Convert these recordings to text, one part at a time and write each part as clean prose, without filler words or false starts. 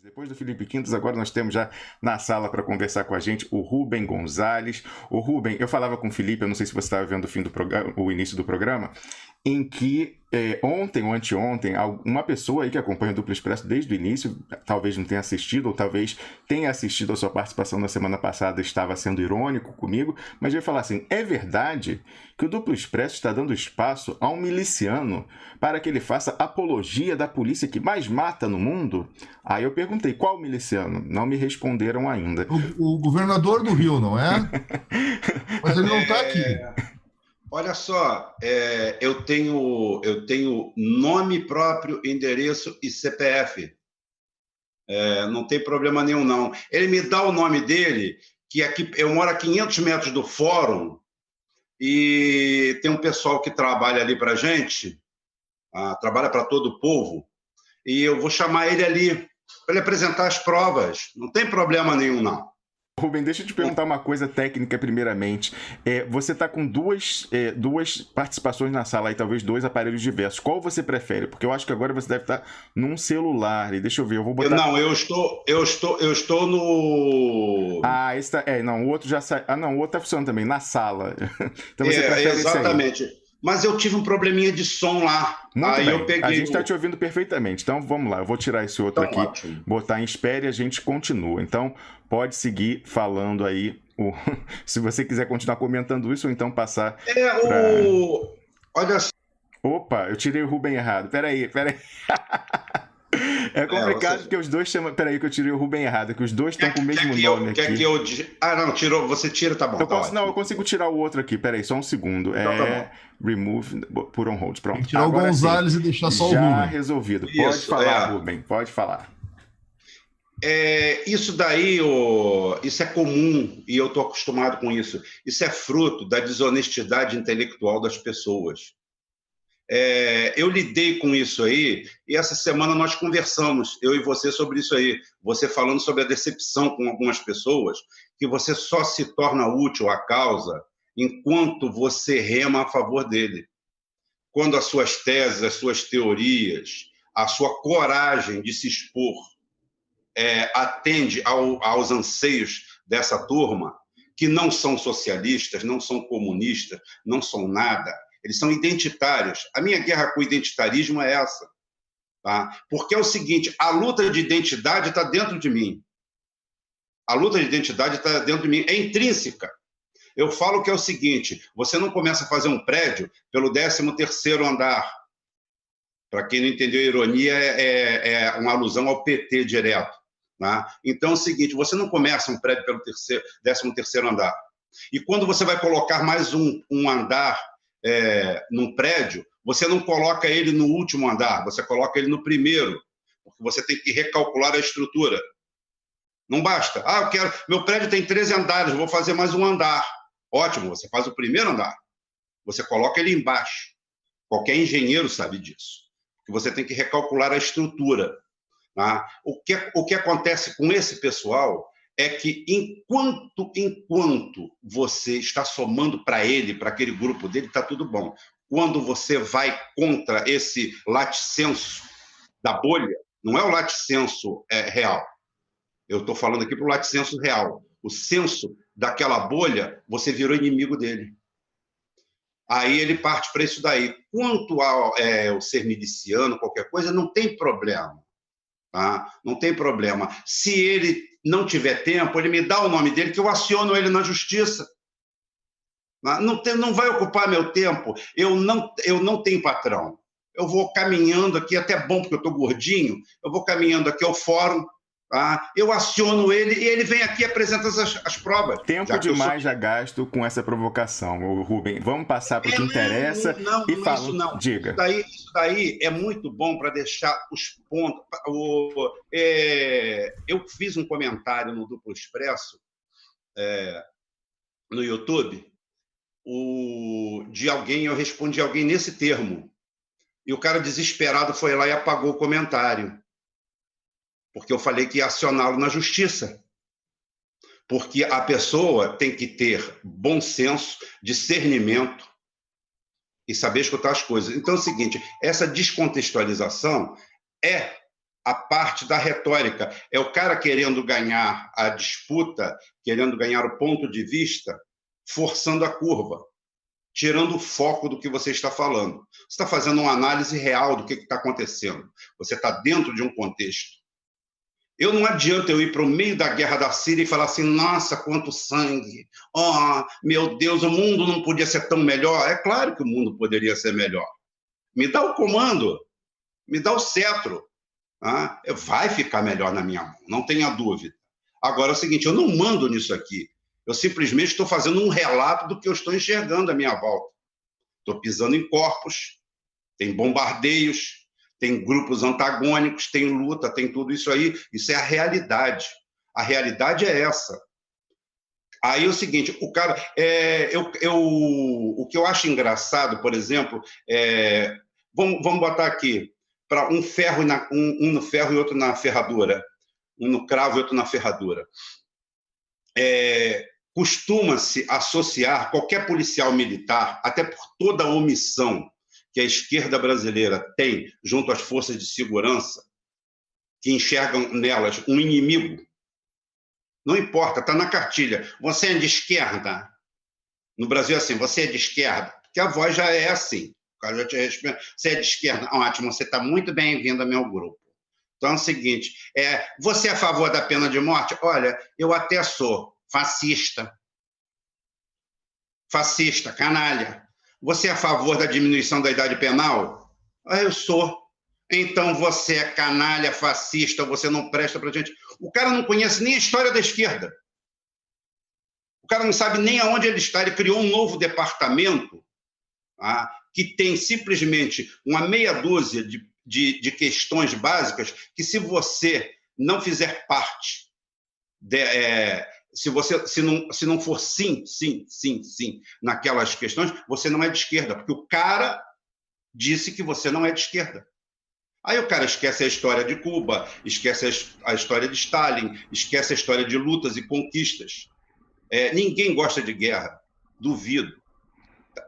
Depois do Felipe Quintas, agora nós temos já na sala para conversar com a gente o Rubem Gonzalez. O Rubem, eu falava com o Felipe, eu não sei se você estava vendo o início do programa, em que ontem ou anteontem, uma pessoa aí que acompanha o Duplo Expresso desde o início, talvez não tenha assistido, ou talvez tenha assistido a sua participação na semana passada, estava sendo irônico comigo, mas veio falar assim, é verdade que o Duplo Expresso está dando espaço a um miliciano para que ele faça apologia da polícia que mais mata no mundo? Aí eu perguntei, qual miliciano? Não me responderam ainda. O governador do Rio, não é? Mas ele não está aqui. Olha só, eu tenho nome próprio, endereço e CPF. Não tem problema nenhum, não. Ele me dá o nome dele, que aqui eu moro a 500 metros do fórum, e tem um pessoal que trabalha ali para a gente, trabalha para todo o povo, e eu vou chamar ele ali para ele apresentar as provas. Não tem problema nenhum, não. Rubem, deixa eu te perguntar uma coisa técnica primeiramente. Você está com duas participações na sala e talvez dois aparelhos diversos. Qual você prefere? Porque eu acho que agora você deve estar num celular. E deixa eu ver, eu vou botar... Não, eu estou no... esse tá... não, o outro já sai... não, o outro está funcionando também, na sala. Então você prefere exatamente. Esse aí. Mas eu tive um probleminha de som lá. Muito aí bem. Eu peguei a gente está te ouvindo perfeitamente. Então vamos lá, eu vou tirar esse outro aqui, ótimo. Botar em espera e a gente continua. Então pode seguir falando aí, se você quiser continuar comentando isso ou então passar Olha só. Opa, eu tirei o Rubem errado. Peraí. É complicado porque os dois chamam... Peraí que eu tirei o Rubem errado, que os dois estão com o mesmo nome aqui. Quer que eu... não, tirou, você tira, tá bom. Eu consigo tirar o outro aqui, peraí, só um segundo. Então, tá bom. Remove, put on hold, pronto. Tirar agora o Gonzalez e deixar só o Rubem. Já resolvido. Pode falar, Rubem, pode falar. Isso daí, isso é comum e eu estou acostumado com isso. Isso é fruto da desonestidade intelectual das pessoas. Eu lidei com isso aí e essa semana nós conversamos, eu e você, sobre isso aí. Você falando sobre a decepção com algumas pessoas, que você só se torna útil à causa enquanto você rema a favor dele. Quando as suas teses, as suas teorias, a sua coragem de se expor atende aos anseios dessa turma, que não são socialistas, não são comunistas, não são nada. Eles são identitários. A minha guerra com o identitarismo é essa. Tá? Porque é o seguinte, a luta de identidade está dentro de mim. A luta de identidade está dentro de mim. É intrínseca. Eu falo que é o seguinte, você não começa a fazer um prédio pelo 13º andar. Para quem não entendeu a ironia, é uma alusão ao PT direto. Tá? Então é o seguinte, você não começa um prédio pelo 13º andar. E quando você vai colocar mais um andar num prédio, você não coloca ele no último andar, você coloca ele no primeiro, porque você tem que recalcular a estrutura. Não basta. Meu prédio tem 13 andares, vou fazer mais um andar. Ótimo, você faz o primeiro andar. Você coloca ele embaixo. Qualquer engenheiro sabe disso. Que você tem que recalcular a estrutura. Tá? O que acontece com esse pessoal é que enquanto você está somando para ele, para aquele grupo dele, está tudo bom. Quando você vai contra esse latissenso da bolha, não é o latissenso real. Eu estou falando aqui para o latissenso real. O senso daquela bolha, você virou inimigo dele. Aí ele parte para isso daí. Quanto ao ser miliciano, qualquer coisa, não tem problema. Tá? Não tem problema. Se ele não tiver tempo, ele me dá o nome dele, que eu aciono ele na justiça. Não vai ocupar meu tempo. Eu não tenho patrão. Eu vou caminhando aqui, até bom, porque eu estou gordinho, eu vou caminhando aqui ao fórum, tá? Eu aciono ele e ele vem aqui e apresenta as provas. Tempo demais já gasto com essa provocação, Rubem. Vamos passar para o que interessa e fala. Isso não. Diga. Isso daí é muito bom para deixar os pontos. Eu fiz um comentário no Duplo Expresso, no YouTube, de alguém, eu respondi a alguém nesse termo. E o cara desesperado foi lá e apagou o comentário. Porque eu falei que ia acioná-lo na justiça. Porque a pessoa tem que ter bom senso, discernimento e saber escutar as coisas. Então é o seguinte, essa descontextualização é a parte da retórica. É o cara querendo ganhar a disputa, querendo ganhar o ponto de vista, forçando a curva, tirando o foco do que você está falando. Você está fazendo uma análise real do que está acontecendo. Você está dentro de um contexto. Não adianta eu ir para o meio da guerra da Síria e falar assim, nossa, quanto sangue, oh, meu Deus, o mundo não podia ser tão melhor. É claro que o mundo poderia ser melhor. Me dá o comando, me dá o cetro. Ah, vai ficar melhor na minha mão, não tenha dúvida. Agora é o seguinte, eu não mando nisso aqui. Eu simplesmente estou fazendo um relato do que eu estou enxergando à minha volta. Estou pisando em corpos, tem bombardeios, tem grupos antagônicos, tem luta, tem tudo isso aí. Isso é a realidade. A realidade é essa. Aí é o seguinte, o cara... o que eu acho engraçado, por exemplo, vamos botar aqui, para um ferro, um no ferro e outro na ferradura. Um no cravo e outro na ferradura. Costuma-se associar qualquer policial militar, até por toda a omissão que a esquerda brasileira tem junto às forças de segurança, que enxergam nelas um inimigo. Não importa, está na cartilha. Você é de esquerda? No Brasil é assim, você é de esquerda? Porque a voz já é assim. O cara já te responde. Você é de esquerda? Ótimo, você está muito bem-vindo ao meu grupo. Então é o seguinte, você é a favor da pena de morte? Olha, eu até sou fascista. Fascista, canalha. Você é a favor da diminuição da idade penal? Eu sou. Então você é canalha, fascista, você não presta pra gente. O cara não conhece nem a história da esquerda. O cara não sabe nem aonde ele está. Ele criou um novo departamento, tá, que tem simplesmente uma meia dúzia de questões básicas que, se você não fizer parte, se não for sim naquelas questões, você não é de esquerda, porque o cara disse que você não é de esquerda. Aí o cara esquece a história de Cuba, esquece a história de Stalin, esquece a história de lutas e conquistas. Ninguém gosta de guerra, duvido.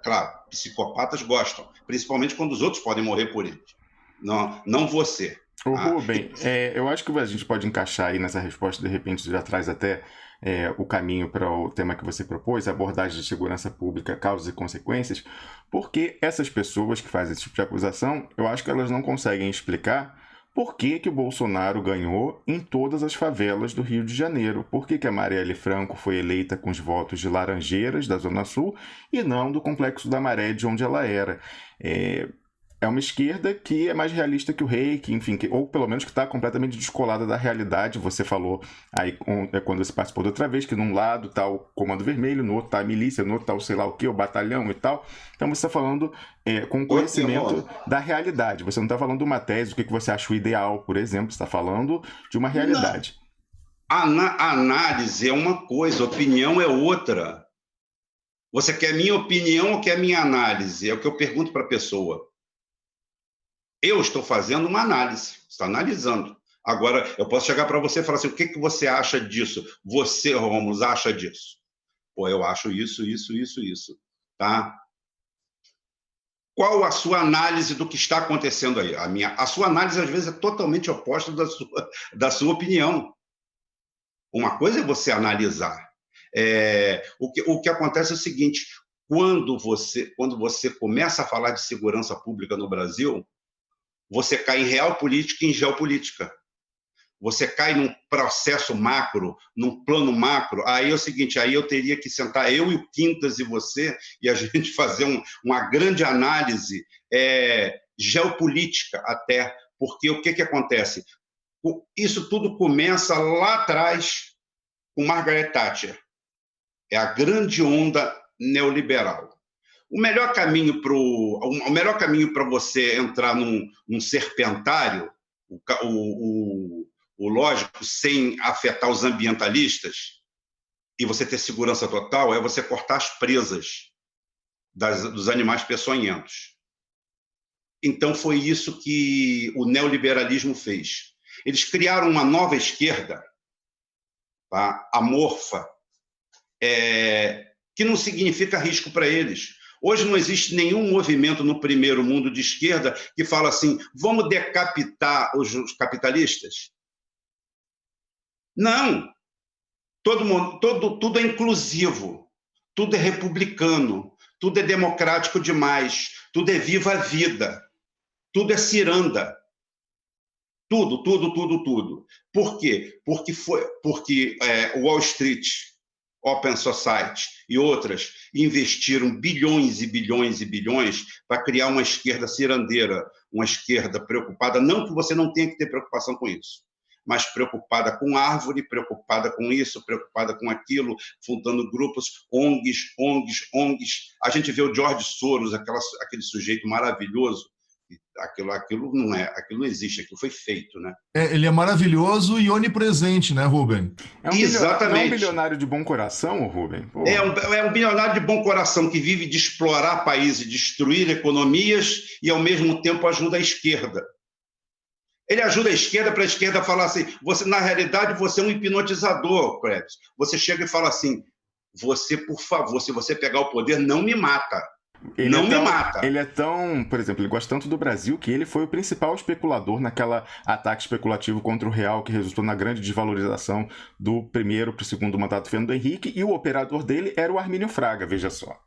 Claro, psicopatas gostam, principalmente quando os outros podem morrer por eles. Não você. Rubem, eu acho que a gente pode encaixar aí nessa resposta, de repente já traz até o caminho para o tema que você propôs, a abordagem de segurança pública, causas e consequências, porque essas pessoas que fazem esse tipo de acusação, eu acho que elas não conseguem explicar por que o Bolsonaro ganhou em todas as favelas do Rio de Janeiro, por que a Marielle Franco foi eleita com os votos de Laranjeiras, da Zona Sul, e não do Complexo da Maré, de onde ela era. É uma esquerda que é mais realista que o rei, ou pelo menos que está completamente descolada da realidade. Você falou aí, quando você participou da outra vez, que num lado está o Comando Vermelho, no outro está a milícia, no outro está o sei lá o que, o batalhão e tal. Então você está falando com conhecimento da realidade. Você não está falando de uma tese, do que você acha o ideal, por exemplo. Você está falando de uma realidade. A análise é uma coisa, a opinião é outra. Você quer minha opinião ou quer minha análise? É o que eu pergunto para a pessoa. Eu estou fazendo uma análise, estou analisando. Agora, eu posso chegar para você e falar assim, o que você acha disso? Você, Rômulo, acha disso? Eu acho isso. Tá? Qual a sua análise do que está acontecendo aí? A sua análise, às vezes, é totalmente oposta da sua opinião. Uma coisa é você analisar. O que acontece é o seguinte, quando você começa a falar de segurança pública no Brasil, você cai em real política e em geopolítica. Você cai num processo macro, num plano macro. Aí é o seguinte, aí eu teria que sentar, eu e o Quintas e você, e a gente fazer uma grande análise geopolítica até, porque o que acontece? Isso tudo começa lá atrás com Margaret Thatcher. É a grande onda neoliberal. O melhor caminho para você entrar num serpentário, o lógico, sem afetar os ambientalistas, e você ter segurança total, é você cortar as presas dos animais peçonhentos. Então, foi isso que o neoliberalismo fez. Eles criaram uma nova esquerda, tá? Amorfa, que não significa risco para eles. Hoje não existe nenhum movimento no primeiro mundo de esquerda que fala assim, vamos decapitar os capitalistas? Não. Tudo é inclusivo, tudo é republicano, tudo é democrático demais, tudo é viva a vida, tudo é ciranda. Tudo. Por quê? Porque Wall Street, Open Society e outras investiram bilhões e bilhões e bilhões para criar uma esquerda cirandeira, uma esquerda preocupada, não que você não tenha que ter preocupação com isso, mas preocupada com árvore, preocupada com isso, preocupada com aquilo, fundando grupos, ONGs. A gente vê o George Soros, aquele sujeito maravilhoso. Aquilo não existe, aquilo foi feito, né? Ele é maravilhoso e onipresente, né, Rubem? Exatamente. É um bilionário de bom coração, Rubem? Pô. É um bilionário de bom coração que vive de explorar países, destruir economias e, ao mesmo tempo, ajuda a esquerda. Ele ajuda a esquerda falar assim, na realidade, você é um hipnotizador, Krebs. Você chega e fala assim, você, por favor, se você pegar o poder, não me mata. Me mata. Ele é tão, por exemplo, ele gosta tanto do Brasil que ele foi o principal especulador naquela ataque especulativo contra o real que resultou na grande desvalorização do primeiro para o segundo mandato do Fernando Henrique, e o operador dele era o Armínio Fraga, veja só.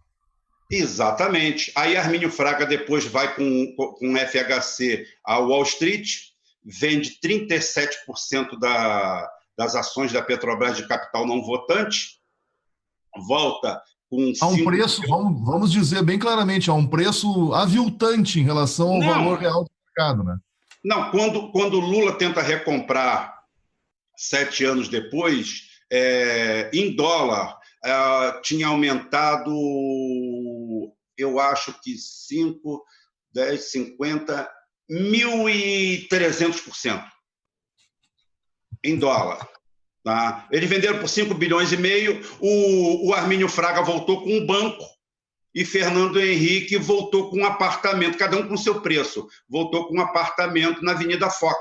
Exatamente. Aí Armínio Fraga depois vai com FHC a Wall Street, vende 37% das ações da Petrobras de capital não votante, volta com há um preço, vamos dizer bem claramente, há um preço aviltante em relação ao valor real do mercado, né? Não, quando Lula tenta recomprar 7 anos depois, em dólar, tinha aumentado, eu acho que 5, 10, 50, 1.300% em dólar. Tá? Eles venderam por 5 bilhões e meio, o Armínio Fraga voltou com um banco e Fernando Henrique voltou com um apartamento, cada um com seu preço, voltou com um apartamento na Avenida Foch.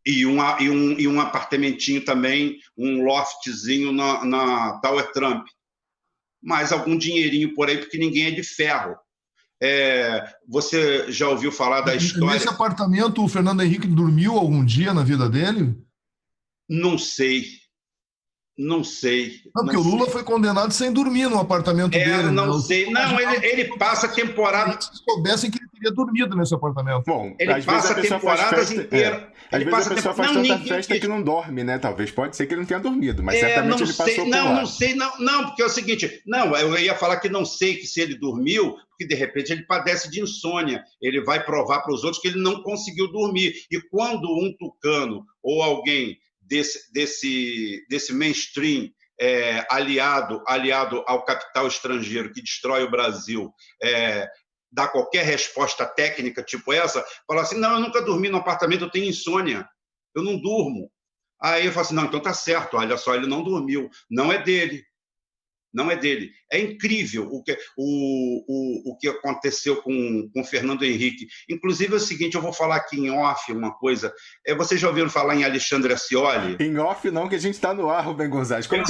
E um apartamentinho também, um loftzinho na Tower Trump. Mais algum dinheirinho por aí, porque ninguém é de ferro. Você já ouviu falar da história... Nesse apartamento, o Fernando Henrique dormiu algum dia na vida dele? Não sei. Não, porque o Lula foi condenado sem dormir no apartamento dele. Não sei. Não, ele passa temporada... Se soubessem que ele teria dormido nesse apartamento. Bom, ele passa temporadas inteiras. Às vezes a pessoa faz tanta festa que não dorme, né? Talvez, pode ser que ele não tenha dormido, mas certamente ele passou por lá. Não, porque é o seguinte, eu ia falar que não sei que se ele dormiu, porque de repente ele padece de insônia, ele vai provar para os outros que ele não conseguiu dormir. E quando um tucano ou alguém desse mainstream aliado ao capital estrangeiro que destrói o Brasil, dá qualquer resposta técnica tipo essa, fala assim, não, eu nunca dormi no apartamento, eu tenho insônia, eu não durmo. Aí eu falo assim, não, então tá certo, olha só, ele não dormiu, não é dele. É incrível o que aconteceu com Fernando Henrique. Inclusive é o seguinte, eu vou falar aqui em off uma coisa. Vocês já ouviram falar em Alexandre Ascioli? Em off não, que a gente está no ar, Rubem Gonzalez. Eu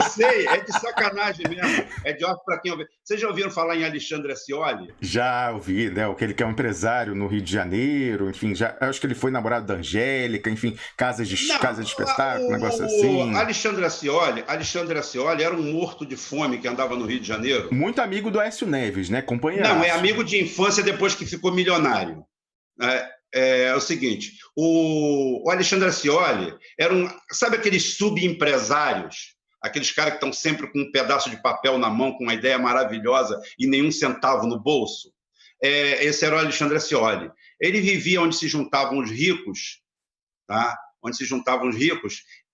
sei, é de sacanagem mesmo. É de off para quem ouve. Vocês já ouviram falar em Alexandre Ascioli? Já ouvi, né? Aquele que é um empresário no Rio de Janeiro, enfim, acho que ele foi namorado da Angélica, enfim, casa de espetáculo, um negócio assim. Alexandre Ascioli era um morto de fome que andava no Rio de Janeiro. Muito amigo do Aécio Neves, né? Companheiro. Não, é amigo de infância depois que ficou milionário. É o seguinte, o Alexandre Ascioli era sabe aqueles subempresários? Aqueles caras que estão sempre com um pedaço de papel na mão, com uma ideia maravilhosa e nenhum centavo no bolso? Esse era o Alexandre Ascioli. Ele vivia onde se juntavam os ricos, tá?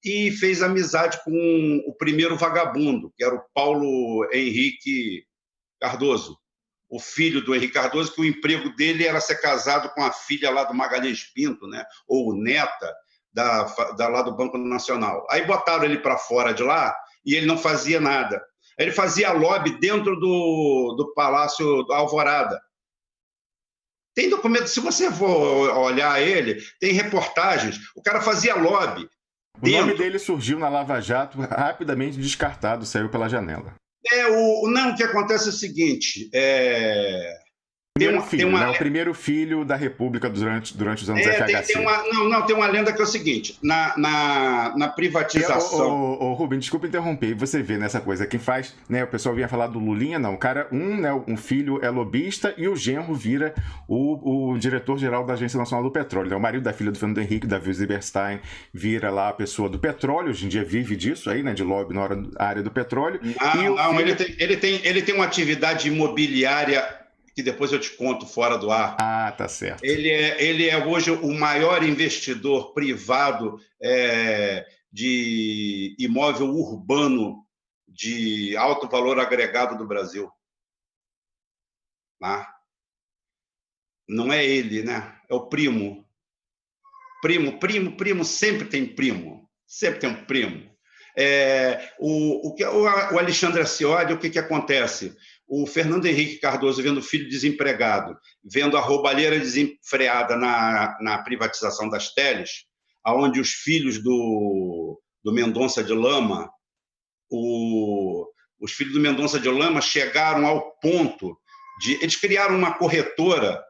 E fez amizade com o primeiro vagabundo, que era o Paulo Henrique Cardoso, o filho do Henrique Cardoso, que o emprego dele era ser casado com a filha lá do Magalhães Pinto, né? Ou neta lá do Banco Nacional. Aí botaram ele para fora de lá e ele não fazia nada. Ele fazia lobby dentro do Palácio da Alvorada. Tem documento, se você for olhar ele, tem reportagens, o cara fazia lobby. O nome dele surgiu na Lava Jato, rapidamente descartado, saiu pela janela. Não, o que acontece é o seguinte, Filho, né? O primeiro filho da República durante os anos FHC. Tem uma lenda que é o seguinte, na privatização... Rubem, desculpa interromper, você vê nessa coisa, quem faz, né, o pessoal vinha falar do Lulinha, não, o cara, um filho é lobista e o genro vira o diretor-geral da Agência Nacional do Petróleo, né? O marido da filha do Fernando Henrique, Davi Zilberstein, vira lá a pessoa do petróleo, hoje em dia vive disso aí, né, de lobby na área do petróleo. Ele tem uma atividade imobiliária que depois eu te conto fora do ar. Ah, tá certo. Ele é hoje o maior investidor privado de imóvel urbano de alto valor agregado do Brasil. Tá? Não é ele, né? É o primo. Primo, sempre tem primo. Sempre tem um primo. O Alexandre Ascioli, o que acontece? O Fernando Henrique Cardoso, vendo o filho desempregado, vendo a roubalheira desenfreada na privatização das teles, onde os filhos do Mendonça de Lama, os filhos do Mendonça de Lama chegaram ao ponto de... Eles criaram uma corretora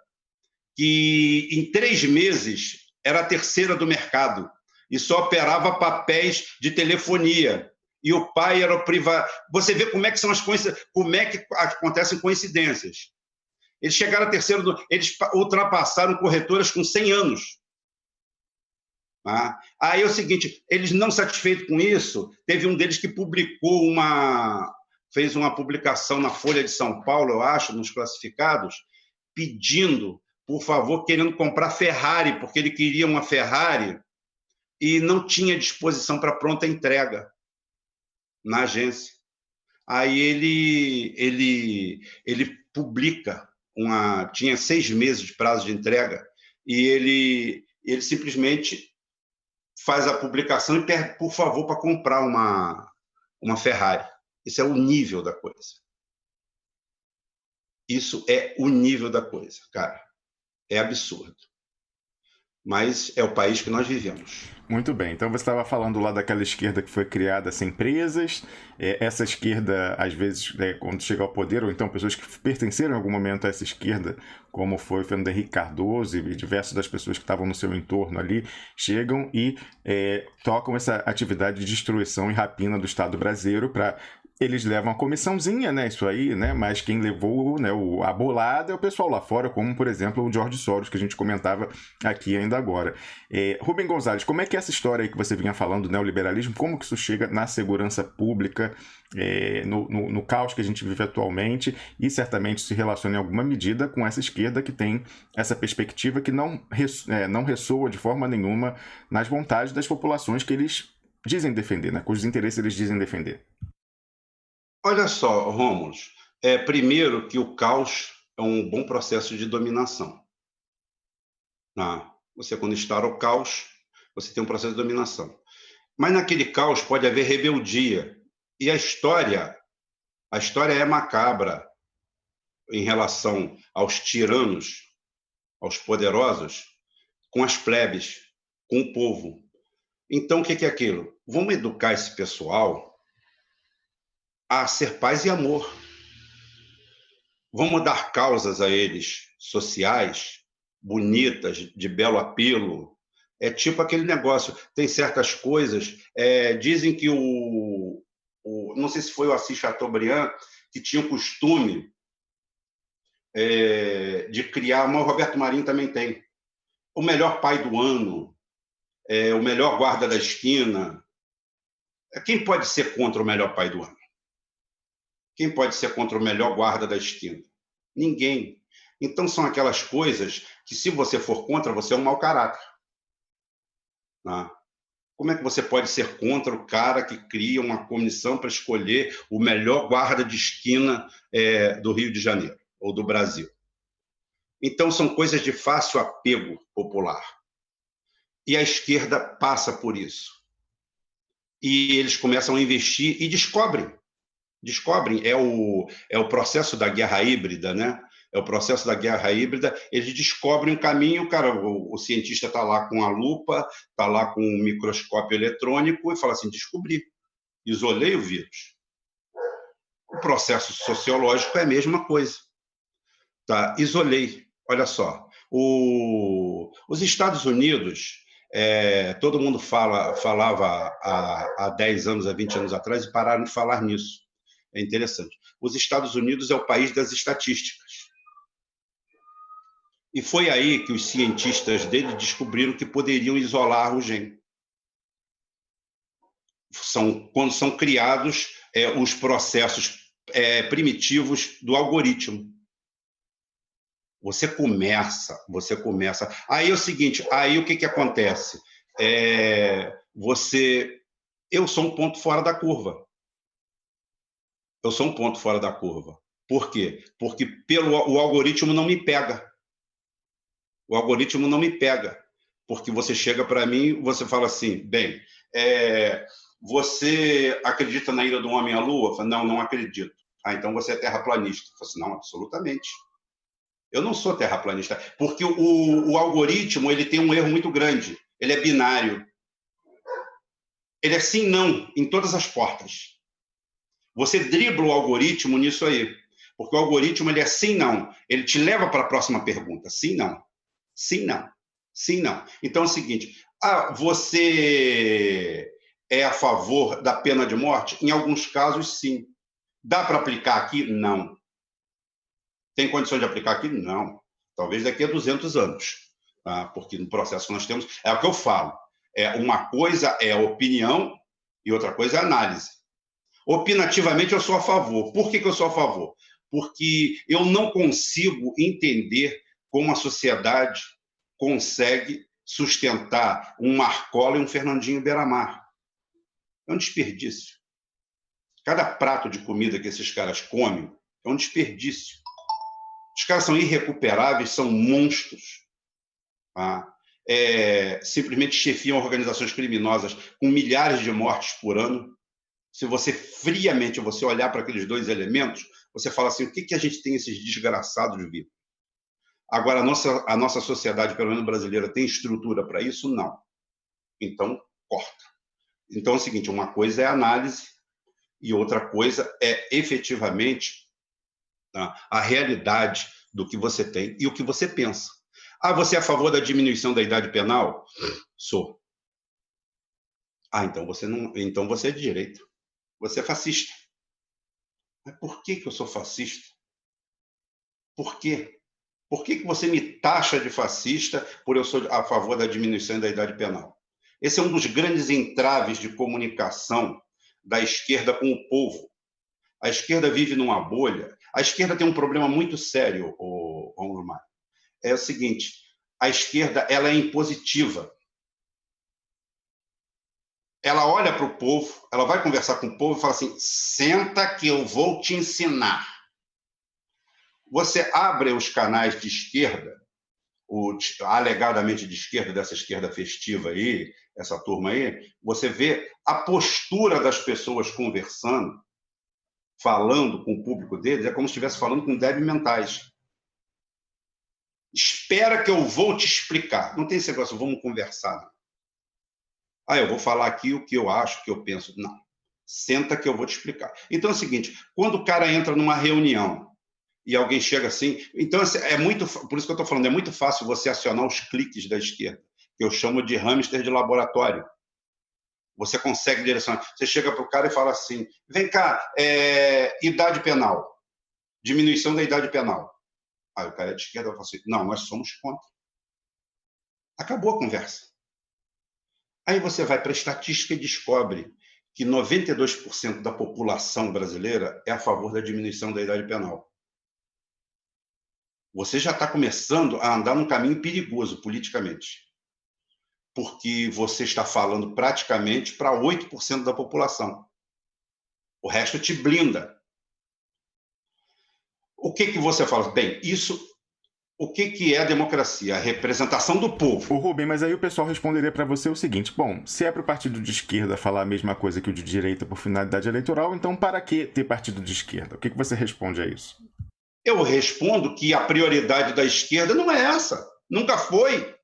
que, em 3 meses, era a terceira do mercado e só operava papéis de telefonia. E o pai era o privado. Você vê como é que são as coisas, como é que acontecem coincidências. Eles chegaram a terceiro, eles ultrapassaram corretoras com 100 anos. Tá? Aí é o seguinte, eles não satisfeitos com isso, teve um deles que fez uma publicação na Folha de São Paulo, eu acho, nos classificados, pedindo, por favor, querendo comprar Ferrari, porque ele queria uma Ferrari e não tinha disposição para pronta entrega na agência. Aí ele publica, tinha 6 meses de prazo de entrega, e ele simplesmente faz a publicação e pede, por favor, para comprar uma Ferrari. Esse é o nível da coisa. Isso é o nível da coisa, cara. É absurdo. Mas é o país que nós vivemos. Muito bem, então você estava falando lá daquela esquerda que foi criada sem presas, essa esquerda, às vezes, quando chega ao poder, ou então pessoas que pertenceram em algum momento a essa esquerda, como foi o Fernando Henrique Cardoso e diversas das pessoas que estavam no seu entorno ali, chegam e tocam essa atividade de destruição e rapina do Estado brasileiro para... Eles levam a comissãozinha, né, isso aí, né, mas quem levou, né, a bolada é o pessoal lá fora, como, por exemplo, o George Soros, que a gente comentava aqui ainda agora. Rubem Gonzalez, como é que é essa história aí que você vinha falando do neoliberalismo, como que isso chega na segurança pública, no caos que a gente vive atualmente, e certamente se relaciona em alguma medida com essa esquerda que tem essa perspectiva que não ressoa de forma nenhuma nas vontades das populações que eles dizem defender, né, cujos interesses eles dizem defender? Olha só, Rômulo, primeiro que o caos é um bom processo de dominação. Você, quando estoura o caos, você tem um processo de dominação. Mas naquele caos pode haver rebeldia. E a história é macabra em relação aos tiranos, aos poderosos, com as plebes, com o povo. Então, o que é aquilo? Vamos educar esse pessoal a ser paz e amor. Vamos dar causas a eles sociais, bonitas, de belo apelo. É tipo aquele negócio, tem certas coisas, dizem que não sei se foi o Assis Chateaubriand, que tinha o costume de criar, mas o Roberto Marinho também tem, o melhor pai do ano, o melhor guarda da esquina. Quem pode ser contra o melhor pai do ano? Quem pode ser contra o melhor guarda da esquina? Ninguém. Então, são aquelas coisas que, se você for contra, você é um mau caráter. Como é que você pode ser contra o cara que cria uma comissão para escolher o melhor guarda de esquina do Rio de Janeiro ou do Brasil? Então, são coisas de fácil apego popular. E a esquerda passa por isso. E eles começam a investir e descobrem, é o processo da guerra híbrida, né? É o processo da guerra híbrida, eles descobrem um caminho, cara, o cientista está lá com a lupa, está lá com um microscópio eletrônico e fala assim, descobri, isolei o vírus. O processo sociológico é a mesma coisa. Tá? Isolei. Olha só. Os Estados Unidos, todo mundo falava há 10 anos, há 20 anos atrás, e pararam de falar nisso. É interessante. Os Estados Unidos é o país das estatísticas. E foi aí que os cientistas dele descobriram que poderiam isolar o gene. Quando são criados os processos primitivos do algoritmo. Você começa. Aí é o seguinte, aí o que acontece? Eu sou um ponto fora da curva. Por quê? Porque o algoritmo não me pega. Porque você chega para mim, você fala assim, bem, você acredita na ida do homem à Lua? Eu falo, não acredito. Então você é terraplanista. Eu falo assim, não, absolutamente. Eu não sou terraplanista, porque o algoritmo ele tem um erro muito grande. Ele é binário. Ele é sim, não, em todas as portas. Você dribla o algoritmo nisso aí. Porque o algoritmo ele é sim, não. Ele te leva para a próxima pergunta. Sim, não. Sim, não. Sim, não. Então é o seguinte, você é a favor da pena de morte? Em alguns casos, sim. Dá para aplicar aqui? Não. Tem condição de aplicar aqui? Não. Talvez daqui a 200 anos. Tá? Porque no processo que nós temos, é o que eu falo. Uma coisa é opinião e outra coisa é análise. Opinativamente, eu sou a favor. Por que eu sou a favor? Porque eu não consigo entender como a sociedade consegue sustentar um Marcola e um Fernandinho Beiramar. É um desperdício. Cada prato de comida que esses caras comem é um desperdício. Os caras são irrecuperáveis, são monstros. Tá? Simplesmente chefiam organizações criminosas com milhares de mortes por ano. Se você friamente olhar para aqueles dois elementos, você fala assim, o que a gente tem esses desgraçados de vida? Agora, a nossa sociedade, pelo menos brasileira, tem estrutura para isso? Não. Então, corta. Então é o seguinte, uma coisa é análise e outra coisa é efetivamente a realidade do que você tem e o que você pensa. Você é a favor da diminuição da idade penal? Sou. Então você é de direita. Você é fascista. Mas por que eu sou fascista? Por quê? Por que você me taxa de fascista por eu sou a favor da diminuição da idade penal? Esse é um dos grandes entraves de comunicação da esquerda com o povo. A esquerda vive numa bolha. A esquerda tem um problema muito sério, Romulo Maia. É o seguinte, a esquerda ela é impositiva. Ela olha para o povo, ela vai conversar com o povo e fala assim, senta que eu vou te ensinar. Você abre os canais de esquerda, alegadamente de esquerda, dessa esquerda festiva aí, essa turma aí, você vê a postura das pessoas conversando, falando com o público deles, é como se estivesse falando com débeis mentais. Espera que eu vou te explicar. Não tem esse negócio, vamos conversar. Eu vou falar aqui o que eu acho, o que eu penso. Não. Senta que eu vou te explicar. Então é o seguinte, quando o cara entra numa reunião e alguém chega assim... Então, por isso que eu estou falando, é muito fácil você acionar os cliques da esquerda, que eu chamo de hamster de laboratório. Você consegue direcionar. Você chega para o cara e fala assim, vem cá, idade penal, diminuição da idade penal. O cara é de esquerda fala assim, não, nós somos contra. Acabou a conversa. Aí você vai para a estatística e descobre que 92% da população brasileira é a favor da diminuição da idade penal. Você já está começando a andar num caminho perigoso politicamente. Porque você está falando praticamente para 8% da população. O resto te blinda. O que você fala? Bem, o que é a democracia? A representação do povo. Rubem, mas aí o pessoal responderia para você o seguinte, bom, se é para o partido de esquerda falar a mesma coisa que o de direita por finalidade eleitoral, então para que ter partido de esquerda? O que você responde a isso? Eu respondo que a prioridade da esquerda não é essa. Nunca foi.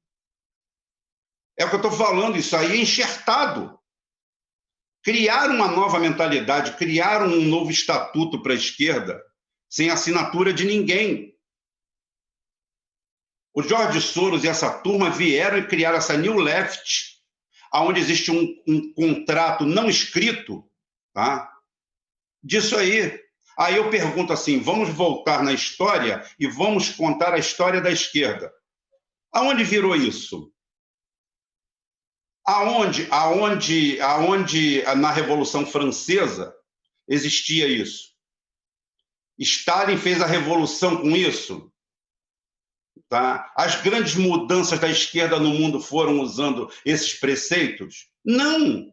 É o que eu estou falando, isso aí é enxertado. Criaram uma nova mentalidade, criaram um novo estatuto para a esquerda, sem assinatura de ninguém. O George Soros e essa turma vieram e criaram essa New Left, onde existe um contrato não escrito, tá? Disso aí. Aí eu pergunto assim, vamos voltar na história e vamos contar a história da esquerda. Aonde virou isso? Aonde na Revolução Francesa existia isso? Stalin fez a revolução com isso? Tá? As grandes mudanças da esquerda no mundo foram usando esses preceitos? Não!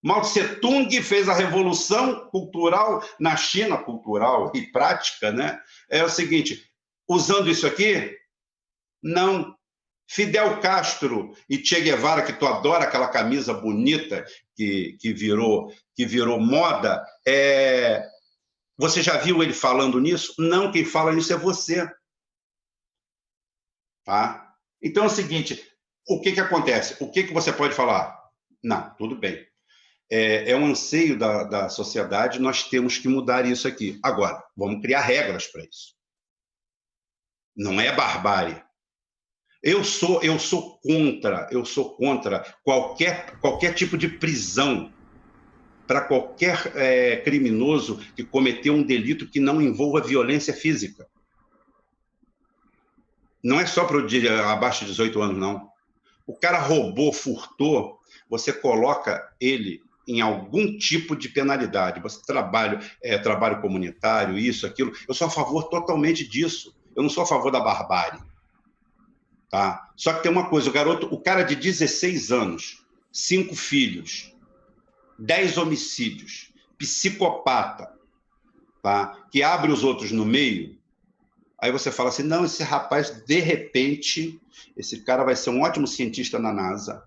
Mao Tse-tung fez a revolução cultural na China, cultural e prática, né? É o seguinte, usando isso aqui? Não. Fidel Castro e Che Guevara, que tu adora aquela camisa bonita que virou moda, você já viu ele falando nisso? Não, quem fala nisso é você. Tá? Então é o seguinte, o que acontece? O que você pode falar? Não, tudo bem. É um anseio da sociedade, nós temos que mudar isso aqui. Agora, vamos criar regras para isso. Não é barbárie. Eu sou contra qualquer tipo de prisão para qualquer criminoso que cometeu um delito que não envolva violência física. Não é só para o abaixo de 18 anos, não. O cara roubou, furtou, você coloca ele em algum tipo de penalidade. Você trabalho comunitário, isso, aquilo. Eu sou a favor totalmente disso. Eu não sou a favor da barbárie. Tá? Só que tem uma coisa, o cara de 16 anos, 5 filhos, 10 homicídios, psicopata, tá? Que abre os outros no meio, aí você fala assim, não, esse rapaz, de repente, esse cara vai ser um ótimo cientista na NASA,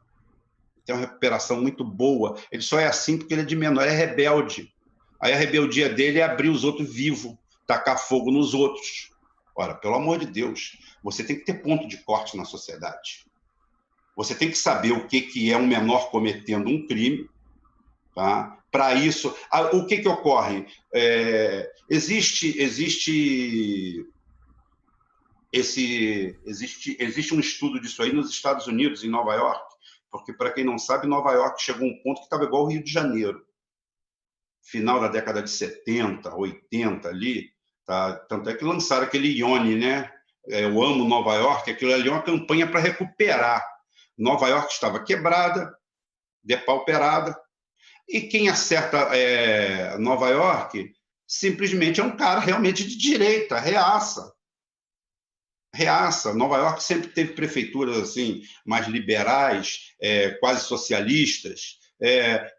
tem uma recuperação muito boa, ele só é assim porque ele é de menor, é rebelde. Aí a rebeldia dele é abrir os outros vivos, tacar fogo nos outros. Ora, pelo amor de Deus, você tem que ter ponto de corte na sociedade. Você tem que saber o que é um menor cometendo um crime, tá? Para isso, o que ocorre? Existe um estudo disso aí nos Estados Unidos, em Nova York, porque, para quem não sabe, Nova York chegou a um ponto que estava igual ao Rio de Janeiro. Final da década de 70, 80 ali, tá? Tanto é que lançaram aquele Ione, né? Eu amo Nova York, aquilo ali é uma campanha para recuperar. Nova York estava quebrada, depauperada, e quem acerta Nova York simplesmente é um cara realmente de direita, reaça. Nova York sempre teve prefeituras assim, mais liberais, quase socialistas.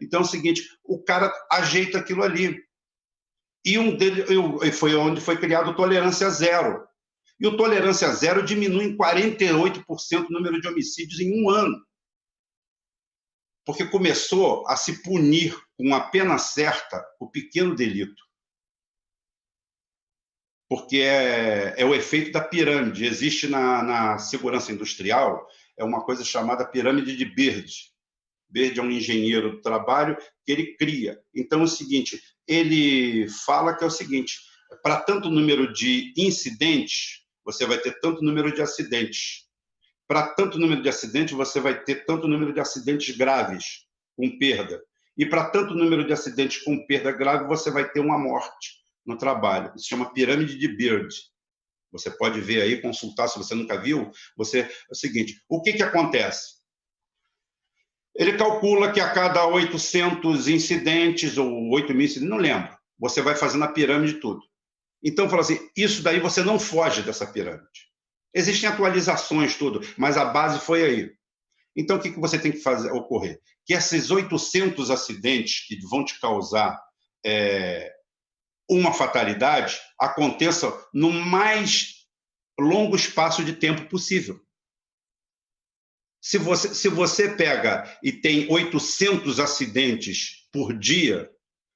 Então é o seguinte, o cara ajeita aquilo ali. E um deles foi onde foi criado o Tolerância Zero. E o Tolerância Zero diminui em 48% o número de homicídios em um ano. Porque começou a se punir com a pena certa o pequeno delito. Porque é o efeito da pirâmide. Existe na segurança industrial uma coisa chamada pirâmide de Bird. Bird é um engenheiro do trabalho que ele cria. Então, é o seguinte, ele fala que é o seguinte, para tanto número de incidentes, você vai ter tanto número de acidentes. Para tanto número de acidentes, você vai ter tanto número de acidentes graves, com perda. E para tanto número de acidentes com perda grave, você vai ter uma morte no trabalho. Isso se chama pirâmide de Bird. Você pode ver aí, consultar, se você nunca viu. É o seguinte, o que acontece? Ele calcula que a cada 800 incidentes, ou 8.000 incidentes, não lembro, você vai fazendo a pirâmide tudo. Então, fala assim, isso daí você não foge dessa pirâmide. Existem atualizações, tudo, mas a base foi aí. Então, o que você tem que fazer ocorrer? Que esses 800 acidentes que vão te causar uma fatalidade aconteçam no mais longo espaço de tempo possível. Se você pega e tem 800 acidentes por dia,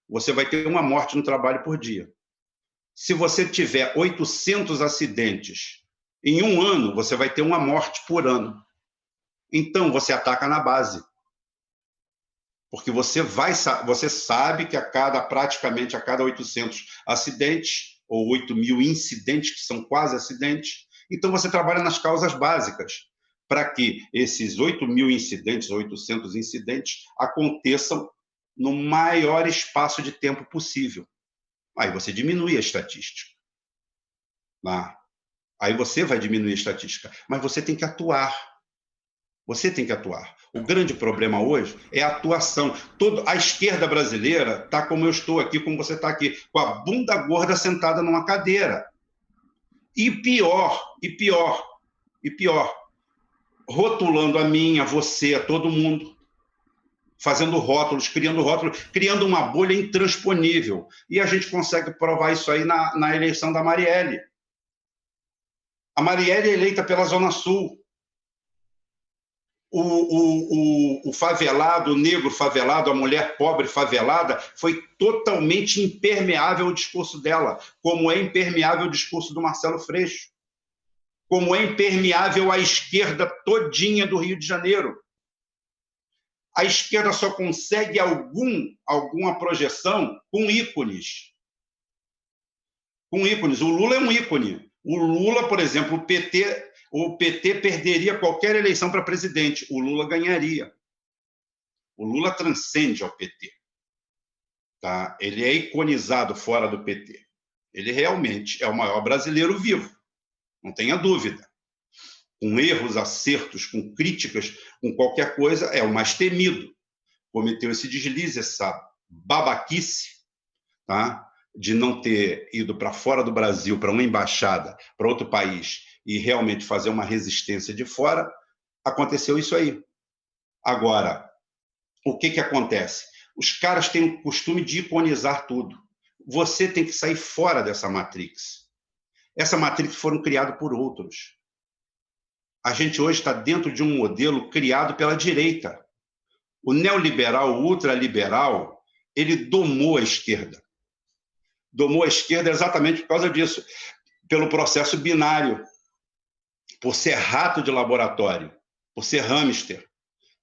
você vai ter uma morte no trabalho por dia. Se você tiver 800 acidentes em um ano, você vai ter uma morte por ano. Então, você ataca na base. Porque você sabe que praticamente a cada 800 acidentes, ou 8.000 incidentes, que são quase acidentes, então você trabalha nas causas básicas, para que esses 8.000 incidentes, 800 incidentes, aconteçam no maior espaço de tempo possível. Aí você diminui a estatística. Tá? Aí você vai diminuir a estatística, mas você tem que atuar. Você tem que atuar. O grande problema hoje é a atuação. A esquerda brasileira está como eu estou aqui, como você está aqui, com a bunda gorda sentada numa cadeira. E pior, rotulando a mim, a você, a todo mundo, fazendo rótulos, criando uma bolha intransponível. E a gente consegue provar isso aí na eleição da Marielle. A Marielle é eleita pela Zona Sul. O favelado, o negro favelado, a mulher pobre favelada, foi totalmente impermeável ao discurso dela, como é impermeável o discurso do Marcelo Freixo, como é impermeável a esquerda todinha do Rio de Janeiro. A esquerda só consegue alguma projeção com ícones. Com ícones. O Lula é um ícone. O Lula, por exemplo, o PT perderia qualquer eleição para presidente. O Lula ganharia. O Lula transcende ao PT. Tá? Ele é iconizado fora do PT. Ele realmente é o maior brasileiro vivo. Não tenha dúvida. Com erros, acertos, com críticas, com qualquer coisa, é o mais temido. Cometeu esse deslize, essa babaquice, tá? De não ter ido para fora do Brasil, para uma embaixada, para outro país, e realmente fazer uma resistência de fora, aconteceu isso aí. Agora, o que acontece? Os caras têm o costume de iconizar tudo. Você tem que sair fora dessa Matrix. Essa Matrix foram criadas por outros. A gente hoje está dentro de um modelo criado pela direita. O neoliberal, o ultraliberal, ele domou a esquerda. Domou a esquerda exatamente por causa disso, pelo processo binário, por ser rato de laboratório, por ser hamster.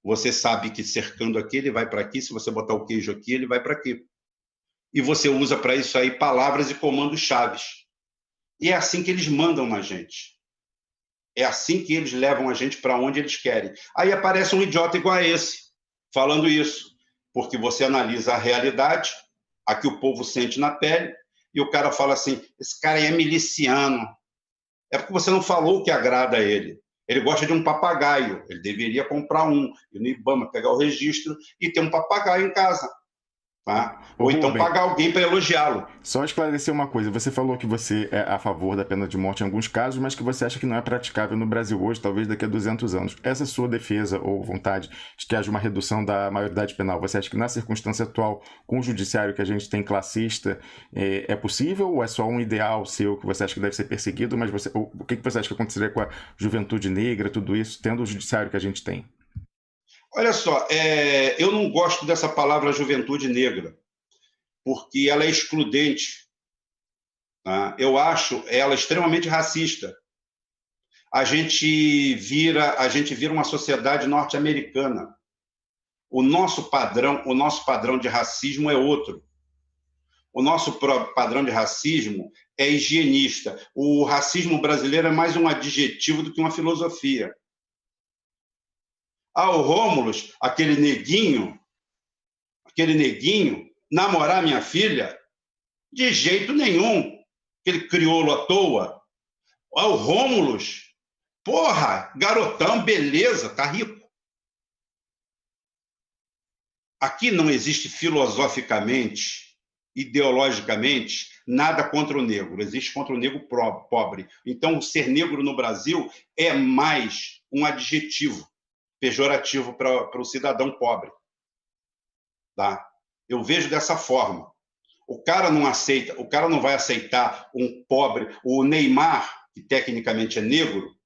Você sabe que cercando aqui, ele vai para aqui, se você botar o queijo aqui, ele vai para aqui. E você usa para isso aí palavras e comandos chaves. E é assim que eles mandam na gente. É assim que eles levam a gente para onde eles querem. Aí aparece um idiota igual a esse, falando isso. Porque você analisa a realidade, a que o povo sente na pele, e o cara fala assim, esse cara aí é miliciano. É porque você não falou o que agrada a ele. Ele gosta de um papagaio. Ele deveria comprar um, ir no IBAMA, pegar o registro e ter um papagaio em casa. Tá? Ou então Rubem, pagar alguém para elogiá-lo. Só esclarecer uma coisa, você falou que você é a favor da pena de morte em alguns casos, mas que você acha que não é praticável no Brasil hoje, talvez daqui a 200 anos. Essa sua defesa ou vontade de que haja uma redução da maioridade penal, você acha que na circunstância atual, com o judiciário que a gente tem classista, é possível ou é só um ideal seu que você acha que deve ser perseguido, mas o que você acha que aconteceria com a juventude negra, tudo isso, tendo o judiciário que a gente tem? Olha só, eu não gosto dessa palavra juventude negra, porque ela é excludente. Tá? Eu acho ela extremamente racista. A gente vira uma sociedade norte-americana. O nosso padrão de racismo é outro. O nosso padrão de racismo é higienista. O racismo brasileiro é mais um adjetivo do que uma filosofia. O Rômulus, aquele neguinho, namorar minha filha? De jeito nenhum. Aquele crioulo à toa. O Rômulus, porra, garotão, beleza, tá rico. Aqui não existe filosoficamente, ideologicamente, nada contra o negro. Existe contra o negro pobre. Então, ser negro no Brasil é mais um adjetivo pejorativo para o cidadão pobre. Tá? Eu vejo dessa forma. O cara não vai aceitar um pobre, o Neymar, que tecnicamente é negro,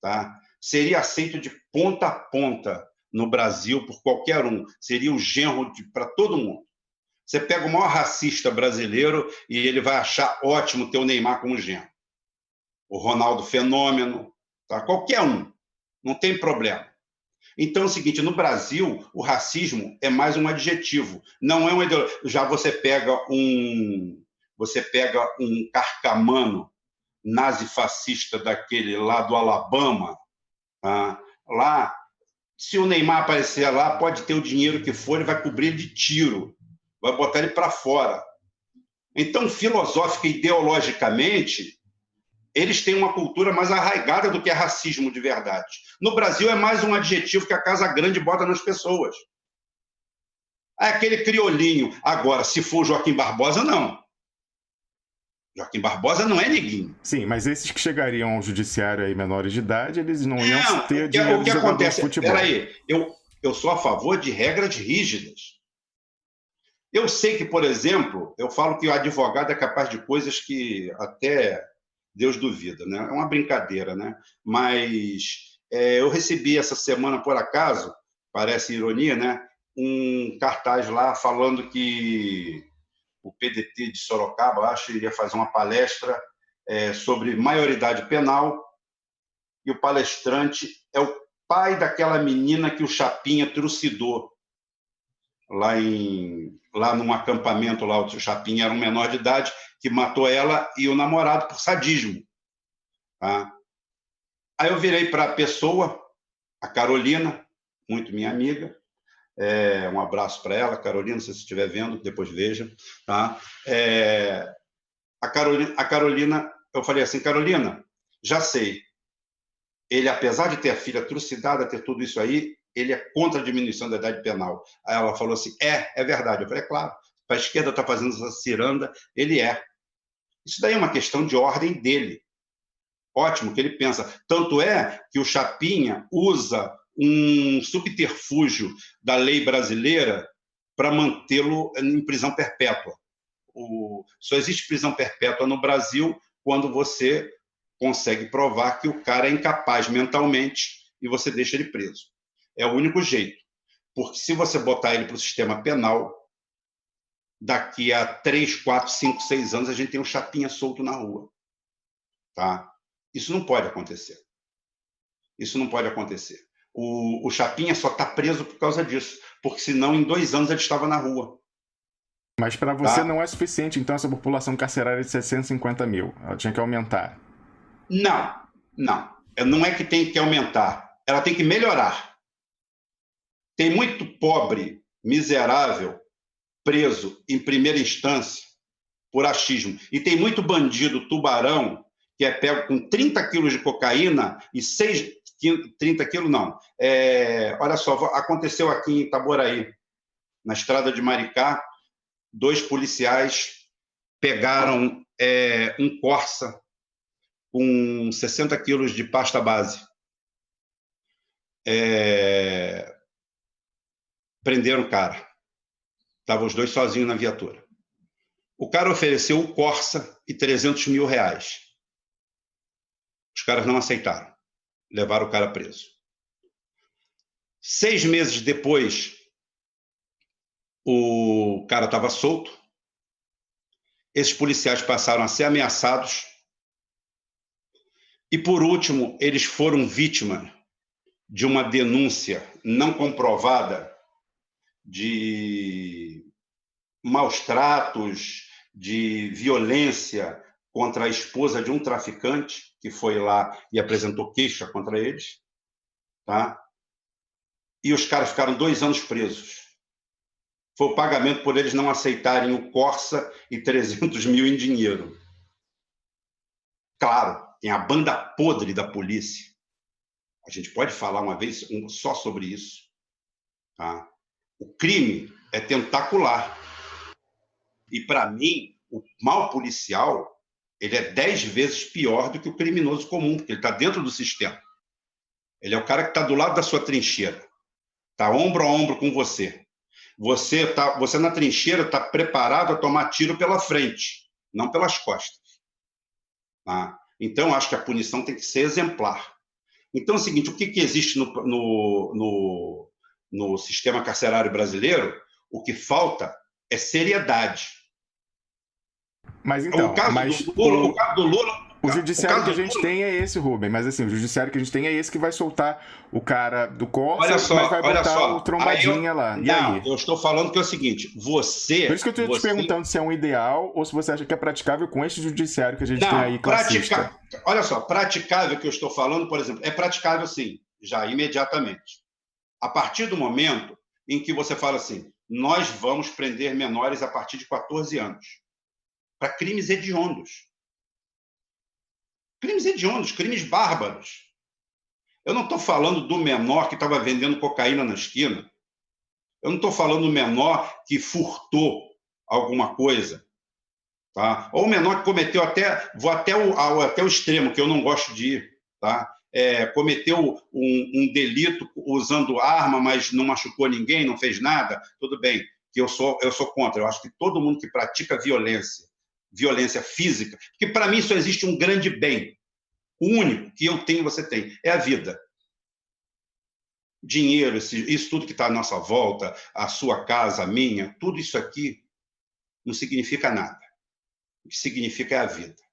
tá? Seria aceito de ponta a ponta no Brasil por qualquer um. Seria o genro para todo mundo. Você pega o maior racista brasileiro e ele vai achar ótimo ter o Neymar como genro. O Ronaldo Fenômeno, tá? Qualquer um. Não tem problema. Então é o seguinte, no Brasil, o racismo é mais um adjetivo, não é uma ideologia. Já você pega um carcamano nazi-fascista daquele lá do Alabama, tá? Lá, se o Neymar aparecer lá, pode ter o dinheiro que for e vai cobrir ele de tiro, vai botar ele para fora. Então, filosófica e ideologicamente, eles têm uma cultura mais arraigada do que é racismo de verdade. No Brasil, é mais um adjetivo que a Casa Grande bota nas pessoas. É aquele criolinho. Agora, se for Joaquim Barbosa, não. Joaquim Barbosa não é neguinho. Sim, mas esses que chegariam ao judiciário aí menores de idade, eles não iam ter dinheiro o que de jogador acontece? de futebol. Peraí, eu sou a favor de regras rígidas. Eu sei que, por exemplo, eu falo que o advogado é capaz de coisas que até Deus duvida, né? É uma brincadeira, né? Mas eu recebi essa semana, por acaso, parece ironia, né? Um cartaz lá falando que o PDT de Sorocaba, acho, iria fazer uma palestra sobre maioridade penal, e o palestrante é o pai daquela menina que o Chapinha trucidou lá num acampamento, lá o Chapinha era um menor de idade, que matou ela e o namorado por sadismo. Tá? Aí eu virei para a pessoa, a Carolina, muito minha amiga, um abraço para ela, Carolina, se você estiver vendo, depois veja. Tá? A Carolina, eu falei assim, Carolina, já sei, ele, apesar de ter a filha trucidada, ter tudo isso aí, ele é contra a diminuição da idade penal. Aí ela falou assim, é verdade. Eu falei, claro, a esquerda está fazendo essa ciranda, ele é. Isso daí é uma questão de ordem dele. Ótimo que ele pensa. Tanto é que o Chapinha usa um subterfúgio da lei brasileira para mantê-lo em prisão perpétua. Só existe prisão perpétua no Brasil quando você consegue provar que o cara é incapaz mentalmente e você deixa ele preso. É o único jeito. Porque se você botar ele para o sistema penal, daqui a 3, 4, 5, 6 anos a gente tem um Chapinha solto na rua. Tá? Isso não pode acontecer. Isso não pode acontecer. O Chapinha só está preso por causa disso, porque senão em 2 anos ele estava na rua. Mas para você não é suficiente, então, essa população carcerária de 650 mil. Ela tinha que aumentar. Não. Não é que tem que aumentar. Ela tem que melhorar. Tem muito pobre, miserável, preso em primeira instância por achismo. E tem muito bandido tubarão que é pego com 30 quilos de cocaína e 30 quilos não. Olha só, aconteceu aqui em Itaboraí, na estrada de Maricá, 2 policiais pegaram um Corsa com 60 quilos de pasta base. Prenderam o cara. Estavam os 2 sozinhos na viatura. O cara ofereceu o Corsa e 300 mil reais. Os caras não aceitaram. Levaram o cara preso. 6 meses depois, o cara estava solto. Esses policiais passaram a ser ameaçados. E, por último, eles foram vítima de uma denúncia não comprovada de maus tratos, de violência contra a esposa de um traficante que foi lá e apresentou queixa contra eles. Tá? E os caras ficaram 2 anos presos. Foi o pagamento por eles não aceitarem o Corsa e 300 mil em dinheiro. Claro, tem a banda podre da polícia. A gente pode falar uma vez só sobre isso. Tá? O crime é tentacular. E, para mim, o mal policial ele é 10 vezes pior do que o criminoso comum, porque ele está dentro do sistema. Ele é o cara que está do lado da sua trincheira. Está ombro a ombro com você. Você na trincheira está preparado a tomar tiro pela frente, não pelas costas. Tá? Então, acho que a punição tem que ser exemplar. Então, é o seguinte, o que existe no sistema carcerário brasileiro? O que falta é seriedade. Mas então... O caso do Lula, O judiciário que a gente tem é esse, Rubem, mas assim, o judiciário que a gente tem é esse que vai soltar o cara do córcer, mas vai botar o trombadinha lá. E aí? Eu estou falando que é o seguinte, Por isso que eu estou te perguntando se é um ideal ou se você acha que é praticável com esse judiciário que a gente tem aí classista. Olha só, praticável que eu estou falando, por exemplo, é praticável sim, já imediatamente. A partir do momento em que você fala assim, nós vamos prender menores a partir de 14 anos para crimes hediondos. Crimes hediondos, crimes bárbaros. Eu não estou falando do menor que estava vendendo cocaína na esquina. Eu não estou falando do menor que furtou alguma coisa. Tá? Ou o menor que cometeu vou até o extremo, que eu não gosto de ir. Tá? Cometeu um delito usando arma, mas não machucou ninguém, não fez nada. Tudo bem, que eu sou contra. Eu acho que todo mundo que pratica violência física, porque para mim só existe um grande bem. O único que eu tenho, você tem, é a vida. Dinheiro, isso tudo que está à nossa volta, a sua casa, a minha, tudo isso aqui não significa nada. O que significa é a vida.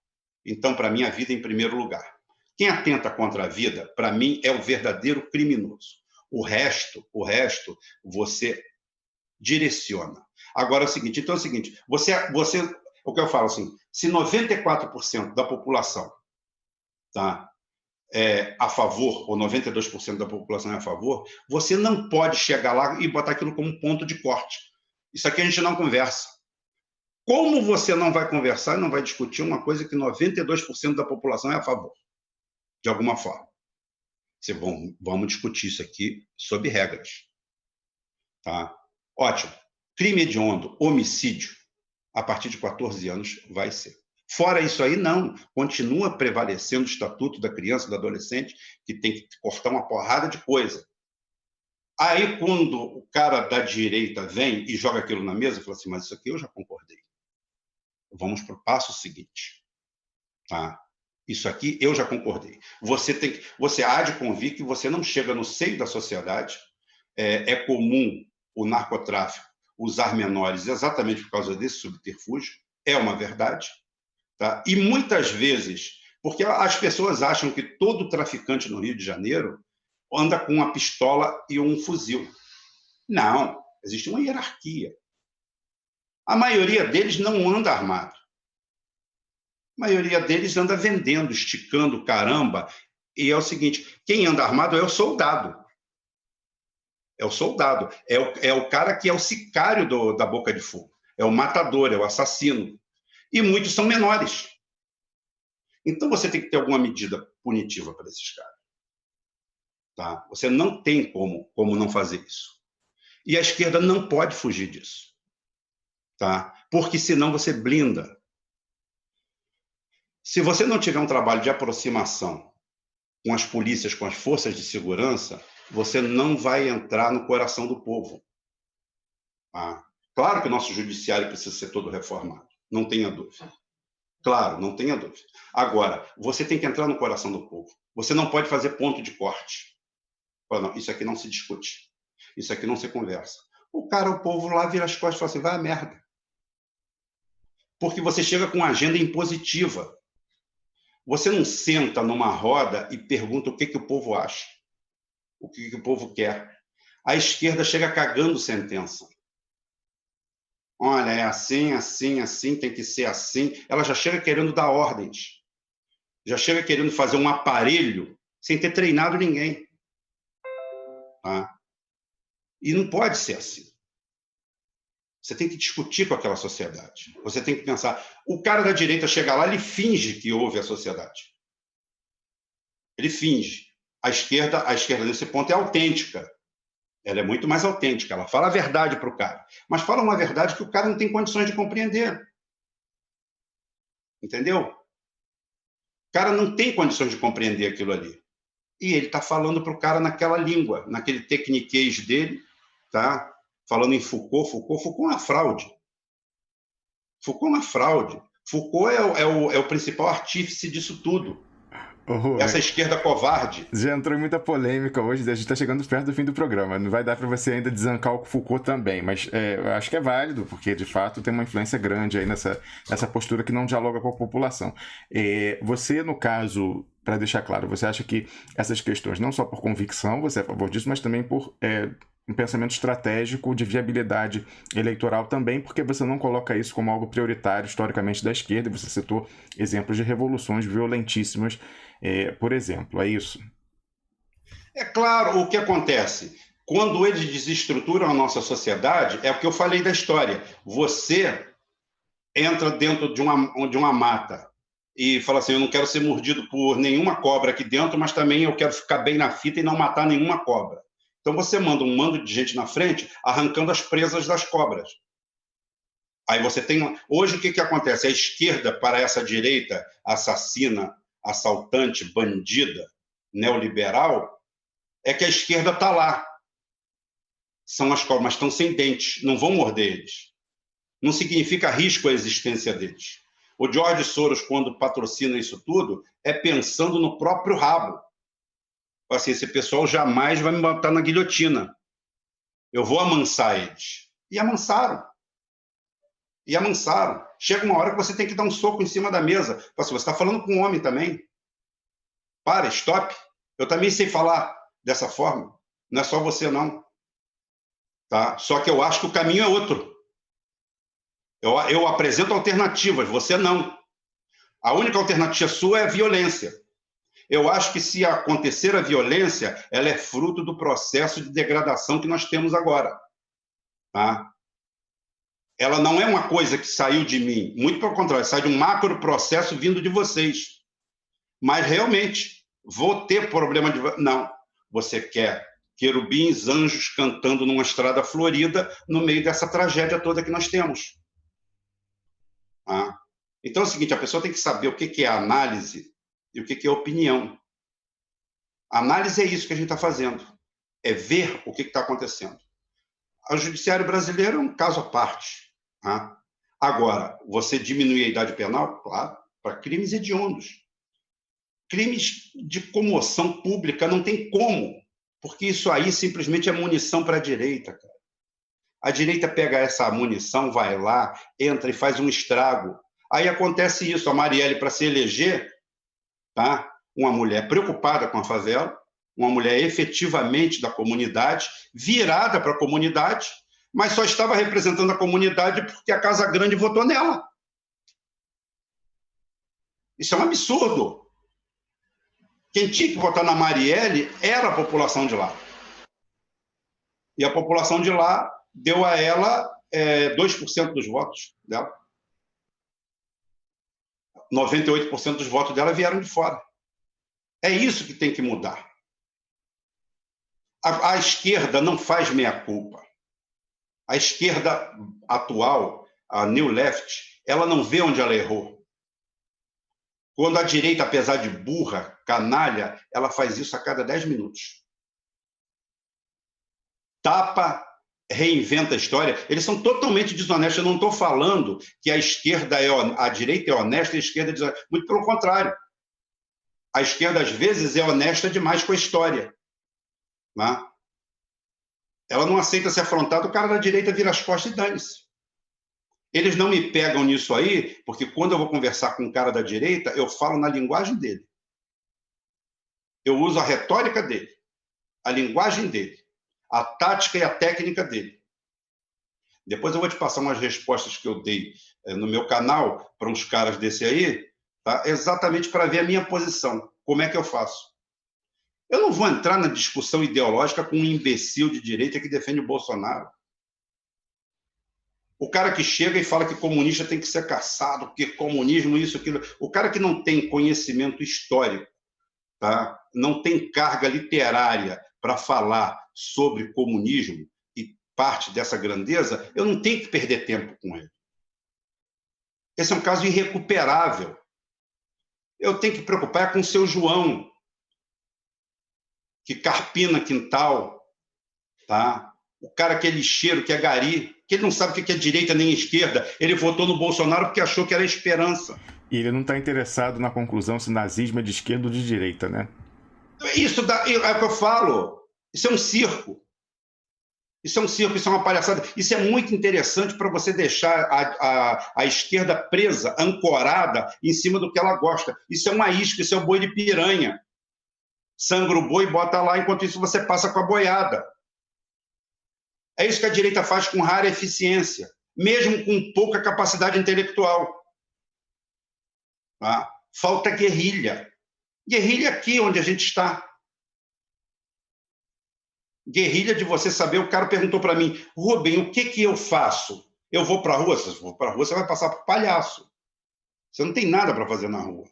Então, para mim, a vida é em primeiro lugar. Quem atenta contra a vida, para mim, é o verdadeiro criminoso. O resto, você direciona. Agora é o seguinte, o que eu falo assim, se 94% da população tá, é a favor, ou 92% da população é a favor, você não pode chegar lá e botar aquilo como ponto de corte. Isso aqui a gente não conversa. Como você não vai conversar e não vai discutir uma coisa que 92% da população é a favor, de alguma forma? Vamos discutir isso aqui sob regras. Tá? Ótimo. Crime hediondo, homicídio, a partir de 14 anos vai ser. Fora isso aí, não. Continua prevalecendo o Estatuto da Criança e do Adolescente, que tem que cortar uma porrada de coisa. Aí, quando o cara da direita vem e joga aquilo na mesa, fala assim, mas isso aqui eu já concordei. Vamos para o passo seguinte. Tá? Isso aqui eu já concordei. Você há de convir que você não chega no seio da sociedade. É comum o narcotráfico usar menores exatamente por causa desse subterfúgio. É uma verdade. Tá? E muitas vezes, porque as pessoas acham que todo traficante no Rio de Janeiro anda com uma pistola e um fuzil. Não, existe uma hierarquia. A maioria deles não anda armado. A maioria deles anda vendendo, esticando, caramba. E é o seguinte, quem anda armado é o soldado. É o soldado. É o cara que é o sicário da boca de fogo. É o matador, é o assassino. E muitos são menores. Então, você tem que ter alguma medida punitiva para esses caras. Tá? Você não tem como não fazer isso. E a esquerda não pode fugir disso. Tá? Porque senão você blinda. Se você não tiver um trabalho de aproximação com as polícias, com as forças de segurança, você não vai entrar no coração do povo. Tá? Claro que o nosso judiciário precisa ser todo reformado. Não tenha dúvida. Claro, não tenha dúvida. Agora, você tem que entrar no coração do povo. Você não pode fazer ponto de corte. Não, isso aqui não se discute. Isso aqui não se conversa. O povo lá vira as costas e fala assim, vai a merda. Porque você chega com uma agenda impositiva. Você não senta numa roda e pergunta o que o povo acha. O que o povo quer. A esquerda chega cagando sentença. Olha, é assim, assim, assim, tem que ser assim. Ela já chega querendo dar ordens. Já chega querendo fazer um aparelho sem ter treinado ninguém. Tá? E não pode ser assim. Você tem que discutir com aquela sociedade. Você tem que pensar. O cara da direita chega lá, ele finge que ouve a sociedade. Ele finge. A esquerda nesse ponto é autêntica. Ela é muito mais autêntica. Ela fala a verdade para o cara. Mas fala uma verdade que o cara não tem condições de compreender. Entendeu? O cara não tem condições de compreender aquilo ali. E ele está falando para o cara naquela língua, naquele tecniquez dele, tá? Falando em Foucault é uma fraude. Foucault é uma fraude. Foucault é o principal artífice disso tudo. Essa esquerda covarde. Já entrou em muita polêmica hoje, a gente está chegando perto do fim do programa. Não vai dar para você ainda desancar o Foucault também, mas eu acho que é válido, porque de fato tem uma influência grande aí nessa postura que não dialoga com a população. Você, no caso, para deixar claro, você acha que essas questões, não só por convicção, você é a favor disso, mas também por um pensamento estratégico de viabilidade eleitoral também, porque você não coloca isso como algo prioritário historicamente da esquerda, e você citou exemplos de revoluções violentíssimas, por exemplo, é isso? É claro, o que acontece? Quando eles desestruturam a nossa sociedade, é o que eu falei da história. Você entra dentro de uma mata e fala assim, eu não quero ser mordido por nenhuma cobra aqui dentro, mas também eu quero ficar bem na fita e não matar nenhuma cobra. Então você manda um mando de gente na frente arrancando as presas das cobras. Aí você tem... Hoje o que acontece? A esquerda para essa direita assassina, assaltante, bandida, neoliberal, é que a esquerda está lá. São as cobras, mas estão sem dentes, não vão morder eles. Não significa risco a existência deles. O George Soros, quando patrocina isso tudo, é pensando no próprio rabo. Assim, esse pessoal jamais vai me botar na guilhotina. Eu vou amansar eles. E amansaram. E amansaram. Chega uma hora que você tem que dar um soco em cima da mesa. Assim, você está falando com um homem também. Para, stop. Eu também sei falar dessa forma. Não é só você, não. Tá? Só que eu acho que o caminho é outro. Eu apresento alternativas, você não. A única alternativa sua é a violência. Eu acho que se acontecer a violência, ela é fruto do processo de degradação que nós temos agora. Tá? Ela não é uma coisa que saiu de mim, muito pelo contrário, sai de um macro processo vindo de vocês. Mas, realmente, vou ter problema de... Não, você quer querubins, anjos cantando numa estrada florida no meio dessa tragédia toda que nós temos. Tá? Então é o seguinte, a pessoa tem que saber o que é análise e o que é opinião. Análise é isso que a gente está fazendo. É ver o que está acontecendo. O judiciário brasileiro é um caso à parte. Tá? Agora, você diminuir a idade penal, claro, para crimes hediondos. Crimes de comoção pública não tem como, porque isso aí simplesmente é munição para a direita, cara. A direita pega essa munição, vai lá, entra e faz um estrago. Aí acontece isso, a Marielle, para se eleger, tá? Uma mulher preocupada com a favela, uma mulher efetivamente da comunidade, virada para a comunidade, mas só estava representando a comunidade porque a Casa Grande votou nela. Isso é um absurdo. Quem tinha que votar na Marielle era a população de lá. E a população de lá deu a ela 2% dos votos dela. 98% dos votos dela vieram de fora. É isso que tem que mudar. A esquerda não faz meia-culpa. A esquerda atual, a New Left, ela não vê onde ela errou. Quando a direita, apesar de burra, canalha, ela faz isso a cada 10 minutos. Tapa, reinventa a história. Eles são totalmente desonestos. Eu não estou falando que a direita é honesta e a esquerda é desonesta. Muito pelo contrário. A esquerda, às vezes, é honesta demais com a história. Né? Ela não aceita ser afrontada, o cara da direita vira as costas e dane-se. Eles não me pegam nisso aí, porque quando eu vou conversar com um cara da direita, eu falo na linguagem dele. Eu uso a retórica dele, a linguagem dele, a tática e a técnica dele. Depois eu vou te passar umas respostas que eu dei no meu canal para uns caras desse aí, tá? Exatamente para ver a minha posição, como é que eu faço. Eu não vou entrar na discussão ideológica com um imbecil de direita que defende o Bolsonaro. O cara que chega e fala que comunista tem que ser caçado, porque comunismo, isso, aquilo. O cara que não tem conhecimento histórico, tá? Não tem carga literária para falar sobre comunismo e parte dessa grandeza, eu não tenho que perder tempo com ele. Esse é um caso irrecuperável. Eu tenho que preocupar com o seu João, que carpina quintal, tá? O cara que é lixeiro, que é gari, que ele não sabe o que é direita nem esquerda. Ele votou no Bolsonaro porque achou que era esperança. E ele não está interessado na conclusão se nazismo é de esquerda ou de direita, né? Isso é o que eu falo. Isso é um circo. Isso é um circo, isso é uma palhaçada. Isso é muito interessante para você deixar a esquerda presa, ancorada em cima do que ela gosta. Isso é uma isca, isso é o boi de piranha. Sangra o boi e bota lá, enquanto isso você passa com a boiada. É isso que a direita faz com rara eficiência, mesmo com pouca capacidade intelectual. Tá? Falta guerrilha. Guerrilha aqui onde a gente está. Guerrilha de você saber. O cara perguntou para mim, Rubem, o que eu faço? Eu vou para a rua? Se eu for para a rua, você vai passar por palhaço. Você não tem nada para fazer na rua.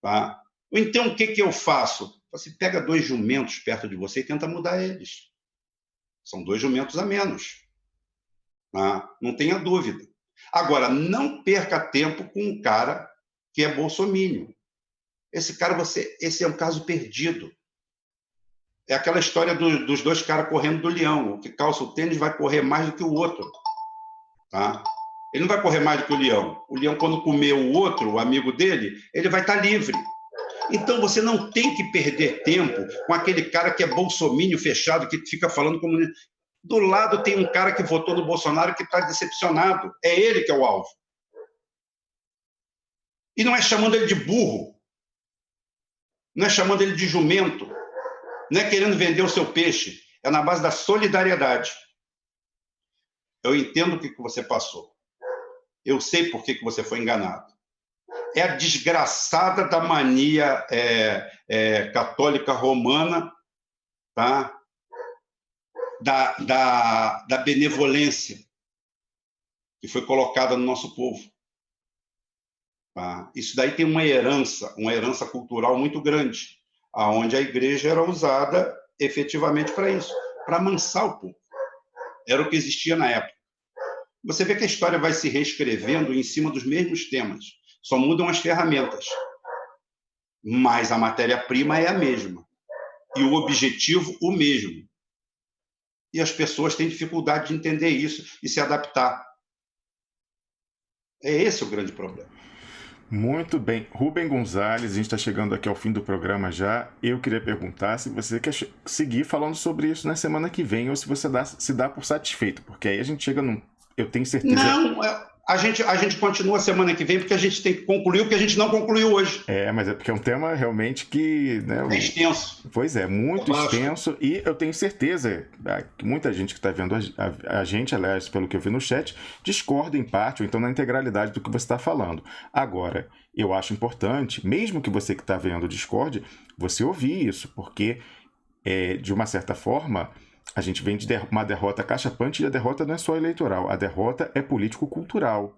Tá? Então, o que eu faço? Você pega 2 jumentos perto de você e tenta mudar eles. São 2 jumentos a menos. Tá? Não tenha dúvida. Agora, não perca tempo com um cara que é bolsominion. Esse cara, esse é um caso perdido. É aquela história dos 2 caras correndo do leão. O que calça o tênis vai correr mais do que o outro. Tá? Ele não vai correr mais do que o leão. O leão, quando comer o outro, o amigo dele, ele vai estar livre. Então, você não tem que perder tempo com aquele cara que é bolsominion fechado, que fica falando como... Do lado tem um cara que votou no Bolsonaro que está decepcionado. É ele que é o alvo. E não é chamando ele de burro. Não é chamando ele de jumento. Não é querendo vender o seu peixe. É na base da solidariedade. Eu entendo o que você passou. Eu sei por que você foi enganado. É a desgraçada da mania católica romana, tá? Da benevolência que foi colocada no nosso povo. Tá? Isso daí tem uma herança cultural muito grande, aonde a igreja era usada efetivamente para isso, para amansar o povo. Era o que existia na época. Você vê que a história vai se reescrevendo em cima dos mesmos temas, só mudam as ferramentas, mas a matéria-prima é a mesma e o objetivo o mesmo. E as pessoas têm dificuldade de entender isso e se adaptar. É esse o grande problema. Muito bem. Rubem Gonzalez, a gente está chegando aqui ao fim do programa já. Eu queria perguntar se você quer seguir falando sobre isso na semana que vem ou se você se dá por satisfeito, porque aí a gente chega num... Eu tenho certeza... Não, a gente continua semana que vem porque a gente tem que concluir o que a gente não concluiu hoje. Mas é porque é um tema realmente que... Né, é extenso. Pois é, muito extenso. E eu tenho certeza que muita gente que está vendo a gente, aliás, pelo que eu vi no chat, discorda em parte ou então na integralidade do que você está falando. Agora, eu acho importante, mesmo que você que está vendo discorde, você ouvir isso, porque, de uma certa forma... A gente vem de uma derrota cachapante e a derrota não é só eleitoral, a derrota é político-cultural.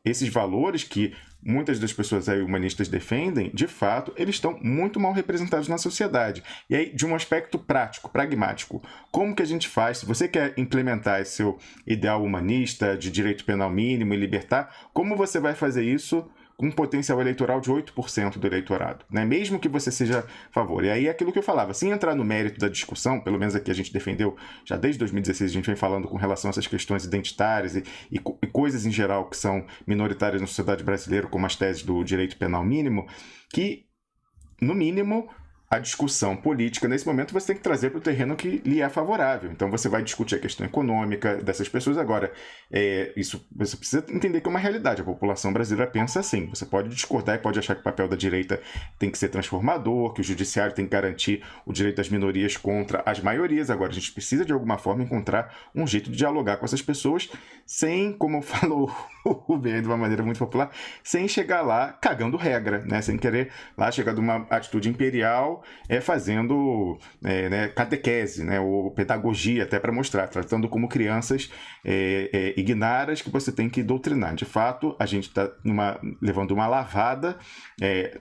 Esses valores que muitas das pessoas aí humanistas defendem, de fato, eles estão muito mal representados na sociedade. E aí, de um aspecto prático, pragmático, como que a gente faz? Se você quer implementar esse seu ideal humanista de direito penal mínimo e libertar, como você vai fazer isso com um potencial eleitoral de 8% do eleitorado, né? Mesmo que você seja a favor. E aí é aquilo que eu falava, sem entrar no mérito da discussão, pelo menos aqui a gente defendeu, já desde 2016 a gente vem falando com relação a essas questões identitárias e coisas em geral que são minoritárias na sociedade brasileira, como as teses do direito penal mínimo, que, no mínimo, a discussão política, nesse momento, você tem que trazer para o terreno que lhe é favorável. Então, você vai discutir a questão econômica dessas pessoas. Agora, isso você precisa entender que é uma realidade. A população brasileira pensa assim. Você pode discordar e pode achar que o papel da direita tem que ser transformador, que o judiciário tem que garantir o direito das minorias contra as maiorias. Agora, a gente precisa, de alguma forma, encontrar um jeito de dialogar com essas pessoas sem, como falou o Rubem de uma maneira muito popular, sem chegar lá cagando regra, né? Sem querer lá chegar de uma atitude imperial, fazendo catequese, né, ou pedagogia, até para mostrar, tratando como crianças ignaras que você tem que doutrinar. De fato, a gente está levando uma lavada,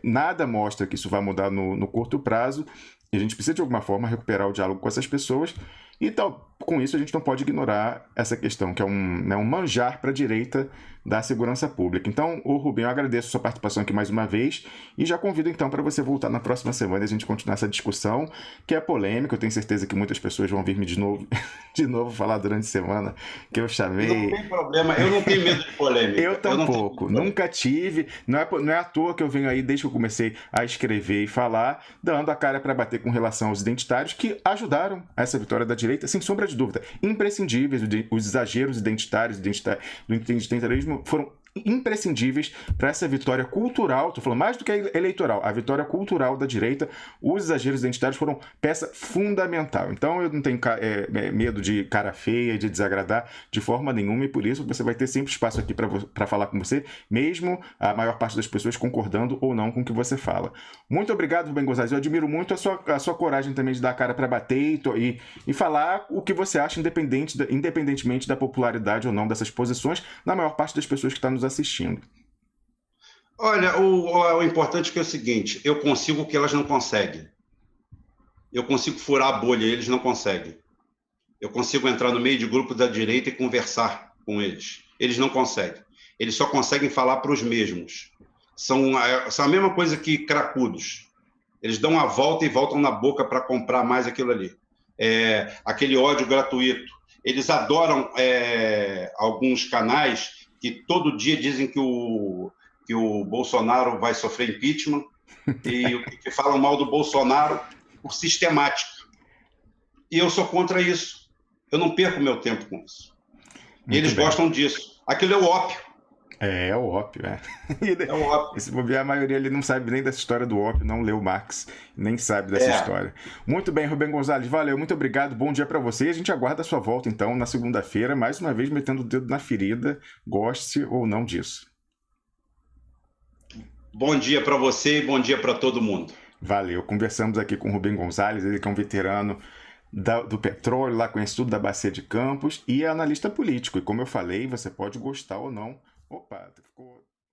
nada mostra que isso vai mudar no curto prazo, e a gente precisa, de alguma forma, recuperar o diálogo com essas pessoas Então, com isso, a gente não pode ignorar essa questão, que é um manjar para a direita da segurança pública. Então, Rubem, eu agradeço a sua participação aqui mais uma vez e já convido, então, para você voltar na próxima semana e a gente continuar essa discussão, que é polêmica. Eu tenho certeza que muitas pessoas vão vir-me de novo falar durante a semana que eu chamei... Não tem problema, eu não tenho medo de polêmica. Eu tampouco, nunca tive. Não é à toa que eu venho aí, desde que eu comecei a escrever e falar, dando a cara para bater com relação aos identitários que ajudaram essa vitória da direita, sem sombra de dúvida. Imprescindíveis, os exageros identitários do identitarismo foram imprescindíveis para essa vitória cultural, estou falando mais do que eleitoral, a vitória cultural da direita. Os exageros identitários foram peça fundamental. Então eu não tenho medo de cara feia, de desagradar de forma nenhuma, e por isso você vai ter sempre espaço aqui para falar com você, mesmo a maior parte das pessoas concordando ou não com o que você fala. Muito obrigado, Rubem Gonzalez. Eu admiro muito a sua coragem também de dar a cara para bater e falar o que você acha, independentemente da popularidade ou não dessas posições, na maior parte das pessoas que estão nos assistindo. Olha, o importante é que é o seguinte: eu consigo o que elas não conseguem. Eu consigo furar a bolha, eles não conseguem. Eu consigo entrar no meio de grupos da direita e conversar com eles. Eles não conseguem. Eles só conseguem falar para os mesmos. São a mesma coisa que cracudos. Eles dão a volta e voltam na boca para comprar mais aquilo ali. Aquele ódio gratuito. Eles adoram alguns canais que todo dia dizem que o Bolsonaro vai sofrer impeachment e que falam mal do Bolsonaro por sistemática. E eu sou contra isso. Eu não perco meu tempo com isso. E eles gostam disso. Aquilo é o ópio. É o ópio, É o ópio. E se bobear, a maioria ele não sabe nem dessa história do ópio, não leu Marx, nem sabe dessa história. Muito bem, Rubem Gonzalez, valeu, muito obrigado, bom dia para você. E a gente aguarda a sua volta, então, na segunda-feira, mais uma vez metendo o dedo na ferida, goste ou não disso. Bom dia para você e bom dia para todo mundo. Valeu, conversamos aqui com o Rubem Gonzalez, ele que é um veterano do petróleo, lá conhece tudo da Bacia de Campos, e é analista político. E como eu falei, você pode gostar ou não. Opa, ficou...